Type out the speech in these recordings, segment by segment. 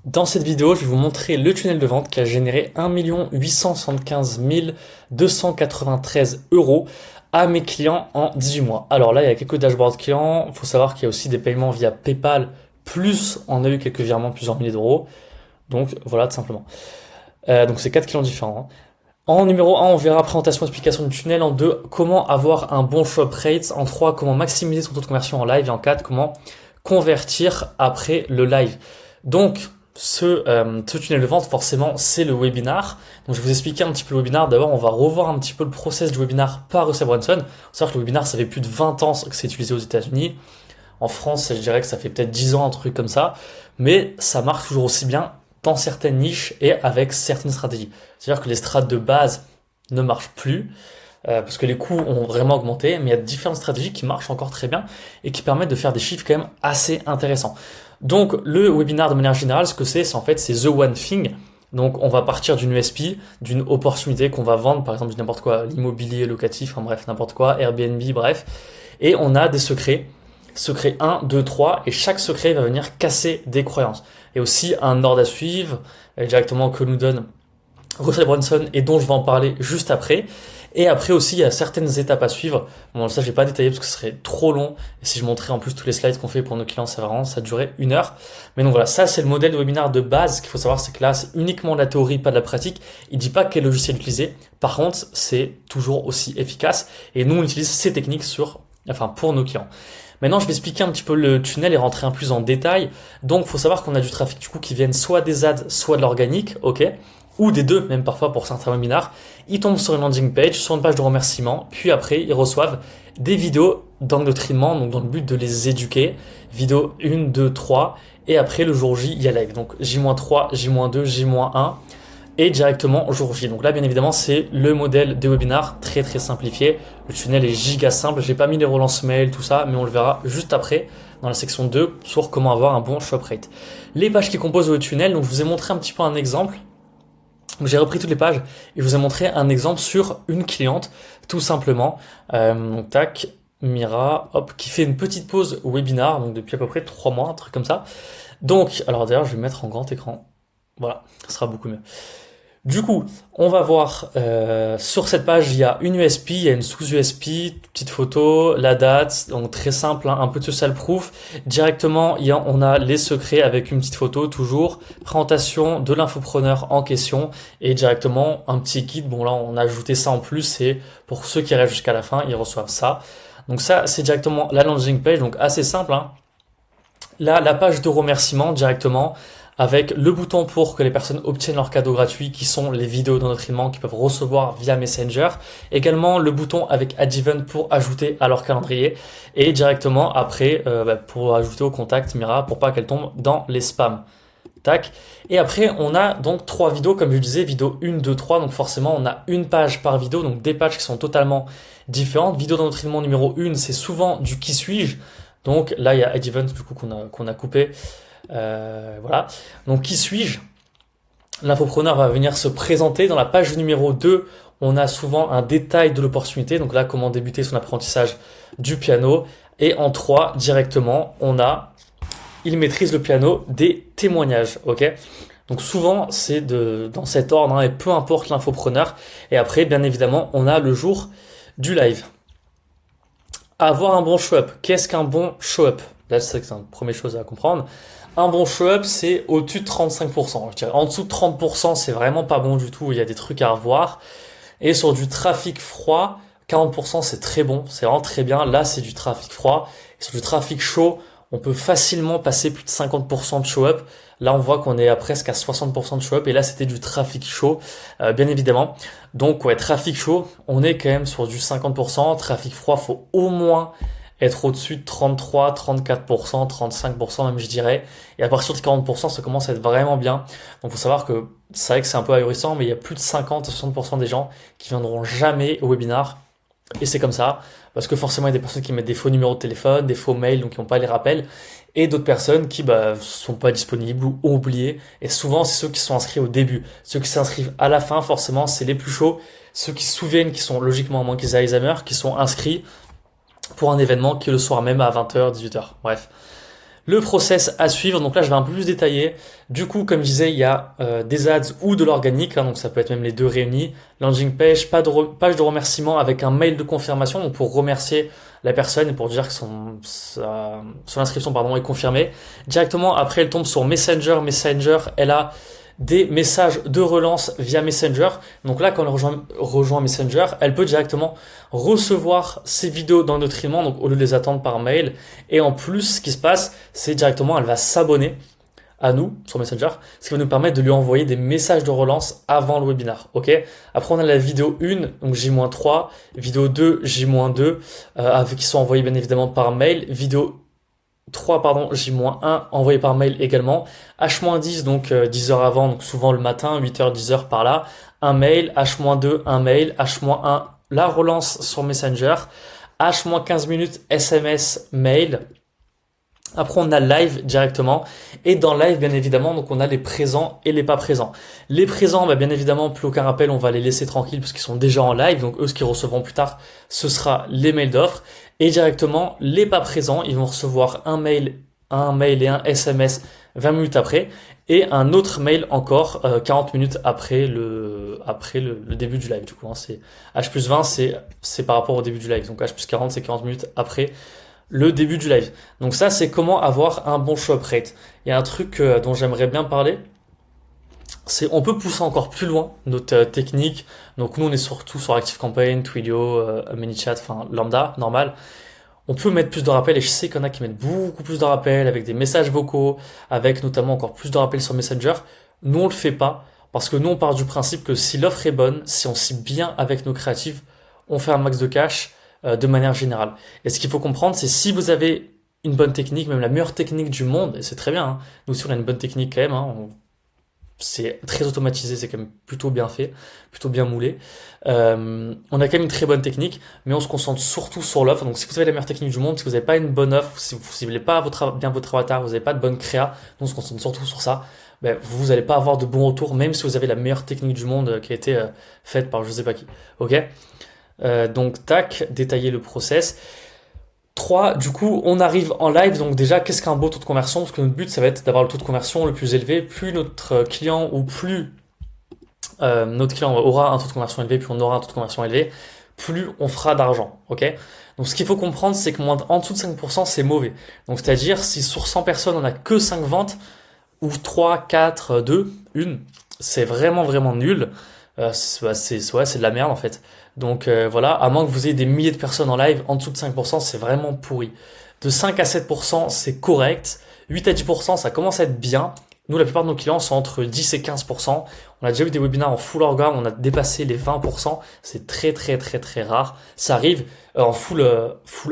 Dans cette vidéo, je vais vous montrer le tunnel de vente qui a généré 1 875 293 euros à mes clients en 18 mois. Alors là, il y a quelques dashboards clients. Il faut savoir qu'il y a aussi des paiements via PayPal, plus on a eu quelques virements de plusieurs milliers d'euros. Donc voilà, tout simplement. Donc c'est 4 clients différents. En numéro 1, on verra présentation, explication du tunnel. En 2, comment avoir un bon shop rate. En 3, comment maximiser son taux de conversion en live. Et en 4, comment convertir après le live. Donc, ce tunnel de vente, forcément, c'est le webinar. Donc, je vais vous expliquer un petit peu le webinar. D'abord, on va revoir un petit peu le process du webinar par Russell Brunson. Faut savoir que le webinar, ça fait plus de 20 ans que c'est utilisé aux États-Unis. En France, je dirais que ça fait peut-être 10 ans, un truc comme ça. Mais ça marche toujours aussi bien dans certaines niches et avec certaines stratégies. C'est-à-dire que les strates de base ne marchent plus. Parce que les coûts ont vraiment augmenté, mais il y a différentes stratégies qui marchent encore très bien et qui permettent de faire des chiffres quand même assez intéressants. Donc le webinar de manière générale, ce que c'est en fait c'est the one thing. Donc on va partir d'une USP, d'une opportunité qu'on va vendre, par exemple n'importe quoi, l'immobilier locatif, enfin bref, n'importe quoi, Airbnb, bref. Et on a des secrets, secret 1, 2, 3, et chaque secret va venir casser des croyances. Et aussi un ordre à suivre, directement que nous donne Russell Brunson et dont je vais en parler juste après. Et après aussi, il y a certaines étapes à suivre. Bon, ça, je vais pas détailler parce que ce serait trop long. Et si je montrais en plus tous les slides qu'on fait pour nos clients, ça durerait 1 heure. Mais donc voilà, ça, c'est le modèle de webinaire de base. Ce qu'il faut savoir, c'est que là, c'est uniquement de la théorie, pas de la pratique. Il dit pas quel logiciel utiliser. Par contre, c'est toujours aussi efficace. Et nous, on utilise ces techniques pour nos clients. Maintenant, je vais expliquer un petit peu le tunnel et rentrer un peu plus en détail. Donc, il faut savoir qu'on a du trafic du coup qui viennent soit des ads, soit de l'organique, ok, ou des deux, même parfois pour certains webinars. Ils tombent sur une landing page, sur une page de remerciement, puis après, ils reçoivent des vidéos d'endoctrinement, donc dans le but de les éduquer. Vidéo 1, 2, 3, et après, le jour J, il y a live. Donc, J-3, J-2, J-1, et directement jour J. Donc là, bien évidemment, c'est le modèle des webinars très très simplifié. Le tunnel est giga simple. J'ai pas mis les relances mail, tout ça, mais on le verra juste après dans la section 2 sur comment avoir un bon shop rate. Les pages qui composent le tunnel, donc je vous ai montré un petit peu un exemple. J'ai repris toutes les pages et je vous ai montré un exemple sur une cliente, tout simplement. Donc tac, Mira, hop, qui fait une petite pause webinar, donc depuis à peu près 3 mois, un truc comme ça. Donc, alors d'ailleurs, je vais mettre en grand écran. Voilà, ça sera beaucoup mieux. Du coup, on va voir sur cette page, il y a une USP, il y a une sous-USP, petite photo, la date, donc très simple, hein, un peu de social proof. Directement, on a les secrets avec une petite photo, toujours, présentation de l'infopreneur en question, et directement un petit guide. Bon là, on a ajouté ça en plus, et pour ceux qui restent jusqu'à la fin, ils reçoivent ça. Donc ça, c'est directement la landing page, donc assez simple, hein. Là, la page de remerciement directement avec le bouton pour que les personnes obtiennent leurs cadeaux gratuits qui sont les vidéos d'endoctrinement qu'ils peuvent recevoir via Messenger. Également le bouton avec Add Event pour ajouter à leur calendrier et directement après pour ajouter au contact Mira pour pas qu'elle tombe dans les spams. Tac. Et après, on a donc 3 vidéos, comme je disais, vidéo 1, 2, 3. Donc forcément, on a une page par vidéo, donc des pages qui sont totalement différentes. Vidéo d'endoctrinement numéro 1, c'est souvent du qui suis-je. Donc là, il y a Add Event du coup qu'on a coupé. Voilà. Donc qui suis-je? L'infopreneur va venir se présenter. Dans la page numéro 2, on a souvent un détail de l'opportunité. Donc là, comment débuter son apprentissage du piano. Et en 3, directement, il maîtrise le piano des témoignages. Ok. Donc souvent, c'est dans cet ordre, hein, et peu importe l'infopreneur. Et après, bien évidemment, on a le jour du live. Avoir un bon show-up. Qu'est-ce qu'un bon show-up? Là, c'est la première chose à comprendre. Un bon show-up, c'est au-dessus de 35%. Je dirais en dessous de 30%, c'est vraiment pas bon du tout. Il y a des trucs à revoir. Et sur du trafic froid, 40%, c'est très bon. C'est vraiment très bien. Là, c'est du trafic froid. Et sur du trafic chaud, on peut facilement passer plus de 50% de show-up. Là, on voit qu'on est presque à 60% de show-up. Et là, c'était du trafic chaud, bien évidemment. Donc, ouais, trafic chaud, on est quand même sur du 50%. Trafic froid, faut au moins être au-dessus de 33, 34%, 35% même, je dirais. Et à partir de 40%, ça commence à être vraiment bien. Donc, faut savoir que c'est vrai que c'est un peu ahurissant, mais il y a plus de 50 à 60% des gens qui viendront jamais au webinar. Et c'est comme ça, parce que forcément, il y a des personnes qui mettent des faux numéros de téléphone, des faux mails, donc qui n'ont pas les rappels, et d'autres personnes qui sont pas disponibles ou ont oublié. Et souvent, c'est ceux qui sont inscrits au début. Ceux qui s'inscrivent à la fin, forcément, c'est les plus chauds. Ceux qui se souviennent, qui sont logiquement, à moins qu'ils aient Alzheimer, qui sont inscrits pour un événement qui est le soir même à 20h, 18h. Bref. Le process à suivre, donc là je vais un peu plus détailler. Du coup, comme je disais, il y a des ads ou de l'organique, hein, donc ça peut être même les deux réunis. Landing page, page de remerciement avec un mail de confirmation, donc pour remercier la personne et pour dire que son inscription pardon, est confirmée. Directement après, elle tombe sur Messenger. Messenger, elle a des messages de relance via Messenger. Donc là, quand elle rejoint Messenger, elle peut directement recevoir ces vidéos dans notre aimant, donc au lieu de les attendre par mail. Et en plus, ce qui se passe, c'est directement, elle va s'abonner à nous sur Messenger, ce qui va nous permettre de lui envoyer des messages de relance avant le webinar. Ok. Après, on a la vidéo 1, donc J-3, vidéo 2, J-2, qui sont envoyés bien évidemment par mail, vidéo 3, pardon, J-1 envoyé par mail également. H-10, donc 10 heures avant, donc souvent le matin, 8h, 10h par là. Un mail, H-2, un mail, H-1, la relance sur Messenger. H-15 minutes, SMS, mail. Après, on a live directement. Et dans live, bien évidemment, donc on a les présents et les pas présents. Les présents, bah, bien évidemment, plus aucun rappel, on va les laisser tranquilles parce qu'ils sont déjà en live. Donc eux, ce qu'ils recevront plus tard, ce sera les mails d'offres. Et directement, les pas présents, ils vont recevoir un mail et un SMS 20 minutes après. Et un autre mail encore 40 minutes après le début du live. Du coup, hein, c'est H+20, c'est par rapport au début du live. Donc H+40, c'est 40 minutes après le début du live. Donc ça, c'est comment avoir un bon show up rate. Il y a un truc dont j'aimerais bien parler, c'est on peut pousser encore plus loin notre technique. Donc nous, on est surtout sur ActiveCampaign, Twilio, ManyChat, enfin lambda, normal. On peut mettre plus de rappels et je sais qu'il y en a qui mettent beaucoup plus de rappels avec des messages vocaux, avec notamment encore plus de rappels sur Messenger. Nous, on le fait pas parce que nous, on part du principe que si l'offre est bonne, si on cible bien avec nos créatifs, on fait un max de cash de manière générale. Et ce qu'il faut comprendre, c'est si vous avez une bonne technique, même la meilleure technique du monde, et c'est très bien, hein, nous aussi on a une bonne technique quand même, hein, c'est très automatisé, c'est quand même plutôt bien fait, plutôt bien moulé. On a quand même une très bonne technique, mais on se concentre surtout sur l'offre. Donc si vous avez la meilleure technique du monde, si vous n'avez pas une bonne offre, si vous ne ciblez pas bien votre avatar, vous n'avez pas de bonne créa, nous on se concentre surtout sur ça, ben, vous n'allez pas avoir de bons retours, même si vous avez la meilleure technique du monde qui a été faite par je sais pas qui. Ok. Donc tac, détailler le process. 3, du coup, on arrive en live. Donc déjà, qu'est-ce qu'un beau taux de conversion? Parce que notre but, ça va être d'avoir le taux de conversion le plus élevé. Plus notre client ou plus notre client aura un taux de conversion élevé, plus on aura un taux de conversion élevé, plus on fera d'argent. Ok. Donc ce qu'il faut comprendre, c'est que en dessous de 5%, c'est mauvais. Donc c'est-à-dire, si sur 100 personnes, on n'a que 5 ventes, ou 3, 4, 2, 1, c'est vraiment nul. C'est de la merde en fait. Donc voilà, à moins que vous ayez des milliers de personnes en live, en dessous de 5%, c'est vraiment pourri. De 5 à 7%, c'est correct. 8 à 10%, ça commence à être bien. Nous, la plupart de nos clients sont entre 10 et 15%. On a déjà eu des webinaires en full organ, on a dépassé les 20%. C'est très rare. Ça arrive en full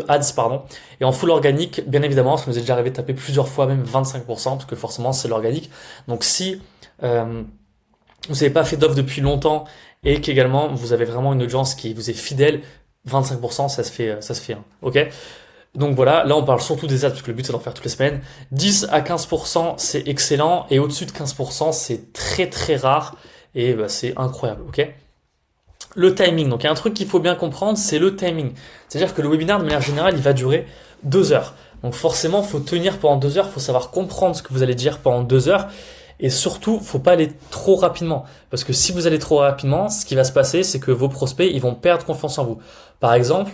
ads, pardon. Et en full organique, bien évidemment, ça nous est déjà arrivé de taper plusieurs fois, même 25%, parce que forcément, c'est l'organique. Donc si vous n'avez pas fait d'offre depuis longtemps et qu'également vous avez vraiment une audience qui vous est fidèle, 25%, ça se fait, hein. Ok? Donc voilà, là on parle surtout des ads parce que le but c'est d'en faire toutes les semaines. 10 à 15%, c'est excellent et au-dessus de 15%, c'est très rare et bah, c'est incroyable, ok? Le timing, donc il y a un truc qu'il faut bien comprendre, c'est le timing. C'est-à-dire que le webinaire de manière générale, il va durer 2 heures. Donc forcément, il faut tenir pendant 2 heures, il faut savoir comprendre ce que vous allez dire pendant 2 heures. Et surtout, faut pas aller trop rapidement. Parce que si vous allez trop rapidement, ce qui va se passer, c'est que vos prospects, ils vont perdre confiance en vous. Par exemple,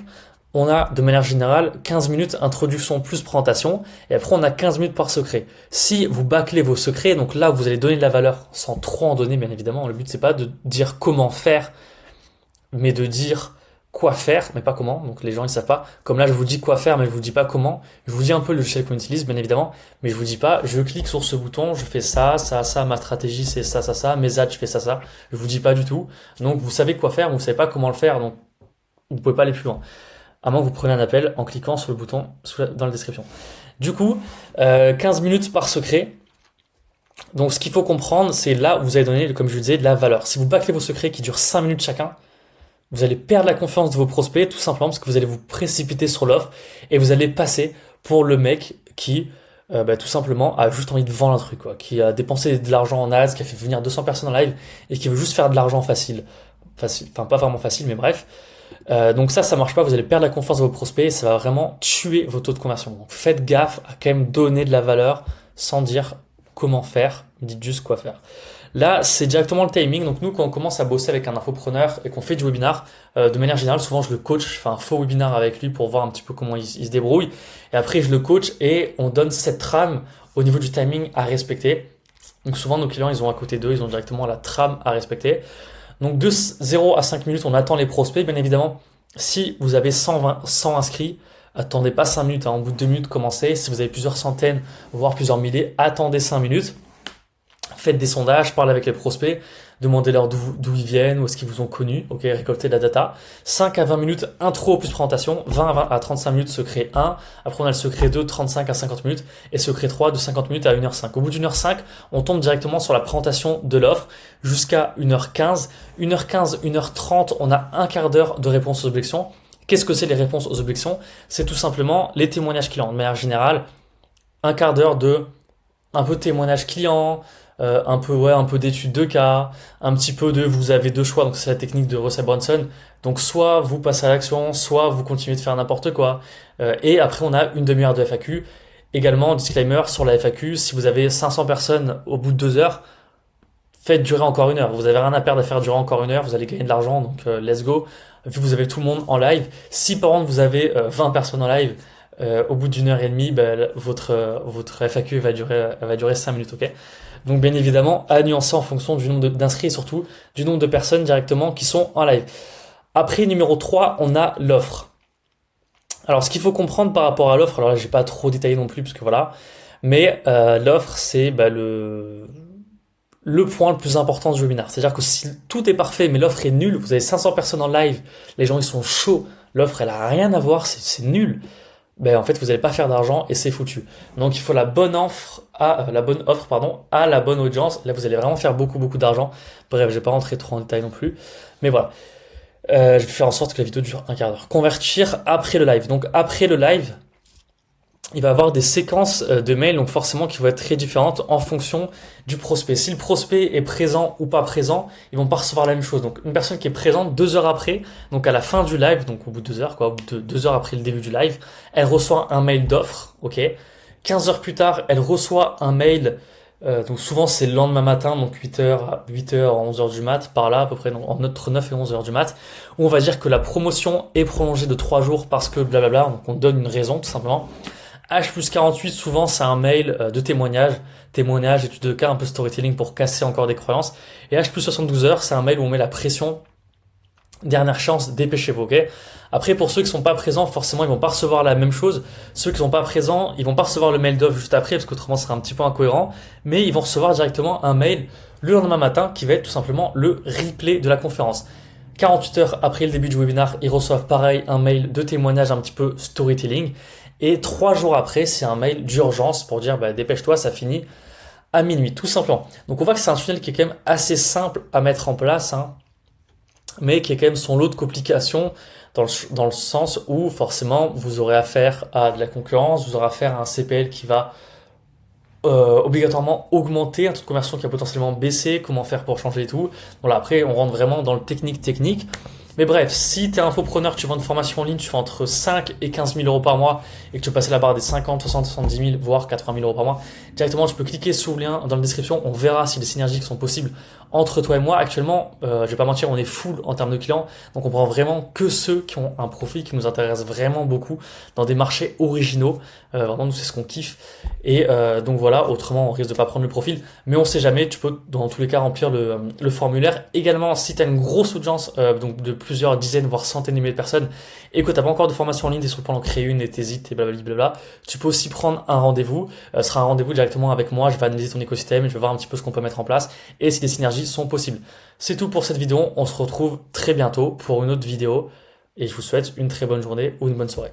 on a de manière générale 15 minutes introduction plus présentation. Et après, on a 15 minutes par secret. Si vous bâclez vos secrets, donc là, vous allez donner de la valeur sans trop en donner, bien évidemment. Le but, c'est pas de dire comment faire, mais de dire quoi faire, mais pas comment. Donc les gens ils savent pas. Comme là je vous dis quoi faire, mais je vous dis pas comment. Je vous dis un peu le logiciel qu'on utilise, bien évidemment, mais je vous dis pas. Je clique sur ce bouton, je fais ça. Ma stratégie c'est ça. Mes ads je fais ça. Je vous dis pas du tout. Donc vous savez quoi faire, mais vous savez pas comment le faire. Donc vous pouvez pas aller plus loin. À moins que vous preniez un appel en cliquant sur le bouton dans la description. Du coup, 15 minutes par secret. Donc ce qu'il faut comprendre, c'est là où vous allez donner, comme je vous disais, de la valeur. Si vous bâclez vos secrets qui durent 5 minutes chacun, vous allez perdre la confiance de vos prospects tout simplement parce que vous allez vous précipiter sur l'offre et vous allez passer pour le mec qui tout simplement a juste envie de vendre un truc, quoi, qui a dépensé de l'argent en ads, qui a fait venir 200 personnes en live et qui veut juste faire de l'argent facile, enfin pas vraiment facile mais bref. Donc ça marche pas, vous allez perdre la confiance de vos prospects et ça va vraiment tuer vos taux de conversion. Donc faites gaffe à quand même donner de la valeur sans dire comment faire, dites juste quoi faire. Là, c'est directement le timing. Donc nous, quand on commence à bosser avec un infopreneur et qu'on fait du webinar, de manière générale, souvent je le coach, je fais un faux webinar avec lui pour voir un petit peu comment il se débrouille. Et après, je le coach et on donne cette trame au niveau du timing à respecter. Donc souvent, nos clients, ils ont à côté d'eux, ils ont directement la trame à respecter. Donc de 0 à 5 minutes, on attend les prospects. Bien évidemment, si vous avez 100 inscrits, attendez pas 5 minutes. Au bout de 2 minutes, commencez. Si vous avez plusieurs centaines, voire plusieurs milliers, attendez 5 minutes. Faites des sondages, parlez avec les prospects, demandez-leur d'où ils viennent, où est-ce qu'ils vous ont connu, ok, récoltez de la data. 5 à 20 minutes, intro plus présentation, 20 à 35 minutes, secret 1, après on a le secret 2, 35 à 50 minutes, et secret 3, de 50 minutes à 1h05. Au bout d'1h05, on tombe directement sur la présentation de l'offre, jusqu'à 1h15. 1h15, 1h30, on a un quart d'heure de réponse aux objections. Qu'est-ce que c'est les réponses aux objections? C'est tout simplement les témoignages clients. De manière générale, un quart d'heure de un peu de témoignage client, un peu d'études de cas, un petit peu de vous avez deux choix, donc c'est la technique de Russell Brunson. Donc soit vous passez à l'action, soit vous continuez de faire n'importe quoi. Et après on a une demi-heure de FAQ. Également, disclaimer sur la FAQ, si vous avez 500 personnes au bout de 2 heures, faites durer encore 1 heure. Vous avez rien à perdre à faire durer encore 1 heure, vous allez gagner de l'argent, donc let's go. Vu que vous avez tout le monde en live, si par exemple vous avez 20 personnes en live, au bout d'1 heure et demie, votre FAQ va durer 5 minutes, ok? Donc bien évidemment, à nuancer en fonction du nombre d'inscrits et surtout du nombre de personnes directement qui sont en live. Après, numéro 3, on a l'offre. Alors ce qu'il faut comprendre par rapport à l'offre, alors là j'ai pas trop détaillé non plus parce que voilà, mais l'offre c'est le point le plus important du webinaire. C'est-à-dire que si tout est parfait mais l'offre est nulle, vous avez 500 personnes en live, les gens ils sont chauds, l'offre elle a rien à voir, c'est nul. Ben en fait vous n'allez pas faire d'argent et c'est foutu. Donc il faut la bonne offre à la bonne audience. Là vous allez vraiment faire beaucoup d'argent. Bref, je vais pas rentrer trop en détail non plus, mais voilà. Je vais faire en sorte que la vidéo dure un quart d'heure. Convertir après le live. Donc après le live, il va y avoir des séquences de mails, donc forcément qui vont être très différentes en fonction du prospect. Si le prospect est présent ou pas présent, ils vont pas recevoir la même chose. Donc une personne qui est présente 2 heures après, donc à la fin du live, donc au bout de 2 heures, au bout de 2 heures après le début du live, elle reçoit un mail d'offre, ok. 15 heures plus tard, elle reçoit un mail, donc souvent c'est le lendemain matin, donc 8h, 11h du mat, par là à peu près, donc entre 9 et 11h du mat, où on va dire que la promotion est prolongée de 3 jours parce que blablabla, donc on donne une raison tout simplement. H+48, souvent, c'est un mail de témoignage, étude de cas, un peu storytelling pour casser encore des croyances. Et H+72 heures, c'est un mail où on met la pression, dernière chance, dépêchez-vous, ok? Après, pour ceux qui sont pas présents, forcément, ils vont pas recevoir la même chose. Ceux qui sont pas présents, ils vont pas recevoir le mail d'offre juste après, parce qu'autrement, ce sera un petit peu incohérent. Mais ils vont recevoir directement un mail le lendemain matin, qui va être tout simplement le replay de la conférence. 48 heures après le début du webinar, ils reçoivent pareil un mail de témoignage un petit peu storytelling. Et 3 jours après, c'est un mail d'urgence pour dire dépêche-toi, ça finit à minuit, tout simplement. Donc on voit que c'est un tunnel qui est quand même assez simple à mettre en place, hein, mais qui est quand même son lot de complications dans le sens où forcément vous aurez affaire à de la concurrence, vous aurez affaire à un CPL qui va obligatoirement augmenter, un taux de conversion qui va potentiellement baisser, comment faire pour changer et tout. Voilà, après on rentre vraiment dans le technique. Mais bref, si tu es infopreneur, tu vends une formation en ligne, tu fais entre 5 et 15 000 euros par mois et que tu veux passer la barre des 50, 60, 70 000, voire 80 000 euros par mois, directement tu peux cliquer sur le lien dans la description, on verra si les synergies sont possibles entre toi et moi. Actuellement, je vais pas mentir, on est full en termes de clients, donc on prend vraiment que ceux qui ont un profil qui nous intéresse vraiment beaucoup dans des marchés originaux. Vraiment, nous c'est ce qu'on kiffe. Et donc voilà, autrement on risque de pas prendre le profil, mais on sait jamais, tu peux dans tous les cas remplir le formulaire. Également, si tu as une grosse audience, donc de plusieurs dizaines voire centaines de milliers de personnes et que tu n'as pas encore de formation en ligne, t'es sur le point d'en créer une et t'hésites et blablabla, tu peux aussi prendre un rendez-vous. Ce sera un rendez-vous directement avec moi, je vais analyser ton écosystème, je vais voir un petit peu ce qu'on peut mettre en place et si des synergies sont possibles. C'est tout pour cette vidéo, on se retrouve très bientôt pour une autre vidéo et je vous souhaite une très bonne journée ou une bonne soirée.